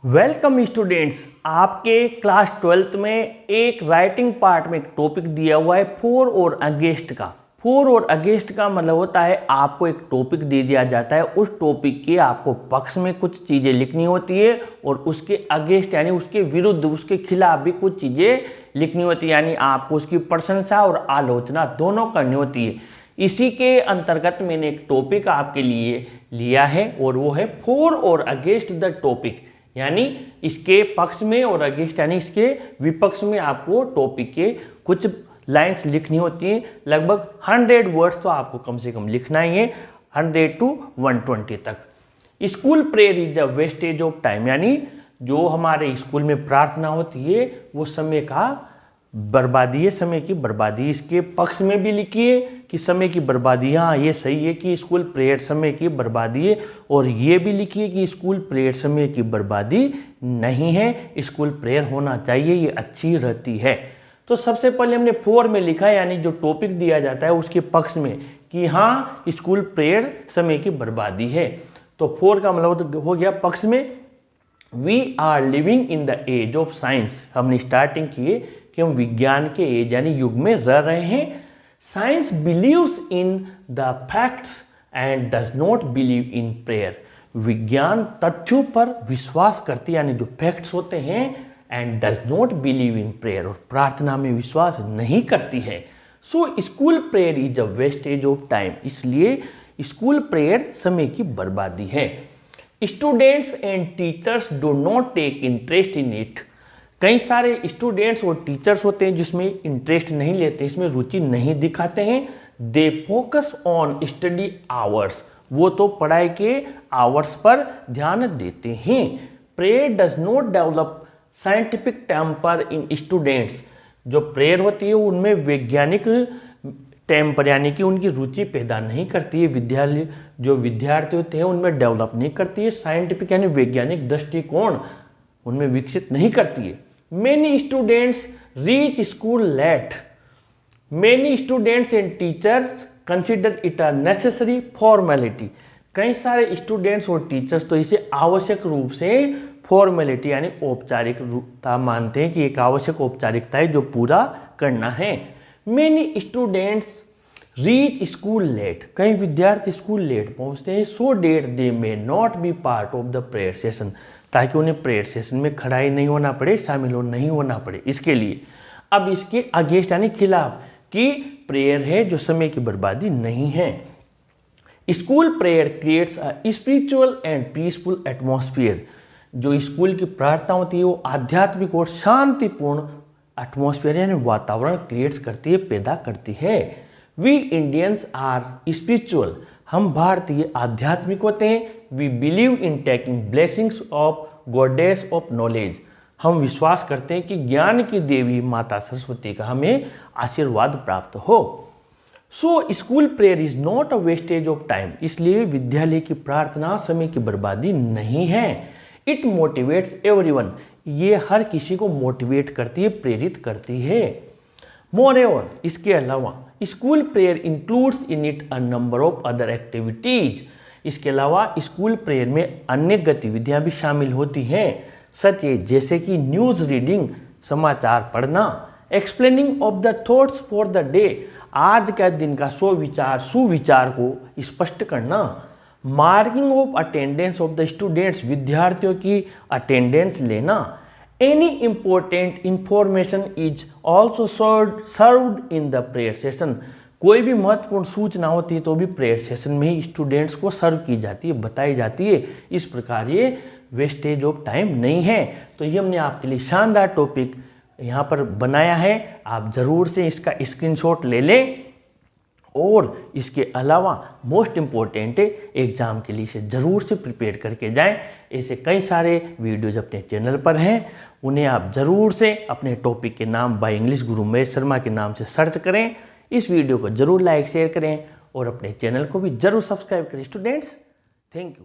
Welcome students, आपके class 12th में एक राइटिंग पार्ट में एक टॉपिक दिया हुआ है फॉर और अगेंस्ट का। फॉर और अगेंस्ट का मतलब होता है आपको एक टॉपिक दे दिया जाता है, उस टॉपिक के आपको पक्ष में कुछ चीज़ें लिखनी होती है और उसके अगेंस्ट यानी उसके विरुद्ध, उसके खिलाफ भी कुछ चीज़ें लिखनी होती है, यानी आपको उसकी प्रशंसा और आलोचना दोनों करनी होती है। इसी के अंतर्गत मैंने एक टॉपिक आपके लिए लिया है और वो है फॉर और अगेंस्ट द टॉपिक, यानी इसके पक्ष में और अगेंस्ट यानी इसके विपक्ष में आपको टॉपिक के कुछ लाइंस लिखनी होती हैं। लगभग 100 वर्ड्स तो आपको कम से कम लिखना ही है, 100 to 120 तक। School prayer is the wastage of time, यानी जो हमारे स्कूल में प्रार्थना होती है वो समय का बर्बादी है, समय की बर्बादी। इसके पक्ष में भी लिखिए कि समय की बर्बादी, हाँ ये सही है कि स्कूल प्रेयर समय की बर्बादी है, और ये भी लिखिए कि स्कूल प्रेयर समय की बर्बादी नहीं है, स्कूल प्रेयर होना चाहिए, ये अच्छी रहती है। तो सबसे पहले हमने फॉर में लिखा है, यानी जो टॉपिक दिया जाता है उसके पक्ष में कि हाँ स्कूल प्रेयर समय की बर्बादी है। तो फॉर का मतलब हो गया पक्ष में, we are living in the age of science. हमने स्टार्टिंग किए कि हम विज्ञान के एज यानी युग में रह रहे हैं। Science believes in the facts and does not believe in prayer. विज्ञान तथ्यों पर विश्वास करती है, यानी जो फैक्ट्स होते हैं, and does not believe in prayer, और प्रार्थना में विश्वास नहीं करती है। So school prayer is a wastage of time, इसलिए स्कूल प्रेयर समय की बर्बादी है। Students and teachers do not take interest in it. कई सारे स्टूडेंट्स और टीचर्स होते हैं जिसमें इंटरेस्ट नहीं लेते, इसमें रुचि नहीं दिखाते हैं। They focus on study hours, वो तो पढ़ाई के आवर्स पर ध्यान देते हैं। Prayer does not develop scientific temper in students. जो प्रेयर होती है उनमें वैज्ञानिक टेम्पर यानी कि उनकी रुचि पैदा नहीं करती है, जो विद्यार्थी होते हैं उनमें डेवलप नहीं करती है। साइंटिफिक यानी वैज्ञानिक दृष्टिकोण उनमें विकसित नहीं करती है। Many students reach school late. Many students and teachers consider it a necessary formality. कई सारे स्टूडेंट्स और टीचर्स तो इसे आवश्यक रूप से फॉर्मेलिटी यानी औपचारिकता मानते हैं कि एक आवश्यक औपचारिकता है जो पूरा करना है। Many students reach school late. कई विद्यार्थी स्कूल लेट पहुंचते हैं, so that they may not be part of the prayer session, ताकि उन्हें प्रेयर सेशन में खड़ा ही नहीं होना पड़े, शामिल नहीं होना पड़े इसके लिए। अब इसके अगेंस्ट यानी खिलाफ कि प्रेयर है जो समय की बर्बादी नहीं है। School prayer creates a spiritual and peaceful atmosphere. जो स्कूल की प्रार्थना होती है वो आध्यात्मिक और शांतिपूर्ण एटमॉस्फेयर यानी वातावरण क्रिएट्स करती है, पैदा करती है। वी इंडियंस आर स्पिरिचुअल, हम भारतीय आध्यात्मिक होते हैं। We believe in taking blessings of goddess of knowledge, हम विश्वास करते हैं कि ज्ञान की देवी माता सरस्वती का हमें आशीर्वाद प्राप्त हो। सो school prayer is not a wastage of time, इसलिए विद्यालय की प्रार्थना समय की बर्बादी नहीं है। इट मोटिवेट्स एवरीवन, ये हर किसी को मोटिवेट करती है, प्रेरित करती है। मोरेओवर, इसके अलावा school prayer includes in it a number of other activities. इसके अलावा स्कूल प्रेयर में अन्य गतिविधियां भी शामिल होती हैं, सच है जैसे कि न्यूज़ रीडिंग, समाचार पढ़ना, explaining of the thoughts for the day, आज का दिन का सुविचार को स्पष्ट करना, marking of attendance of the students, विद्यार्थियों की अटेंडेंस लेना। Any important information is also served in the prayer session, कोई भी महत्वपूर्ण सूचना होती है तो भी प्रेयर सेशन में ही स्टूडेंट्स को सर्व की जाती है, बताई जाती है। इस प्रकार ये वेस्टेज ऑफ टाइम नहीं है। तो ये हमने आपके लिए शानदार टॉपिक यहाँ पर बनाया है, आप ज़रूर से इसका स्क्रीनशॉट ले लें, और इसके अलावा मोस्ट इम्पोर्टेंट है एग्ज़ाम के लिए इसे ज़रूर से प्रिपेयर करके जाएं। ऐसे कई सारे वीडियोज अपने चैनल पर हैं, उन्हें आप ज़रूर से अपने टॉपिक के नाम बाय इंग्लिश गुरु महेश शर्मा के नाम से सर्च करें। इस वीडियो को ज़रूर लाइक शेयर करें और अपने चैनल को भी ज़रूर सब्सक्राइब करें। Students, thank you.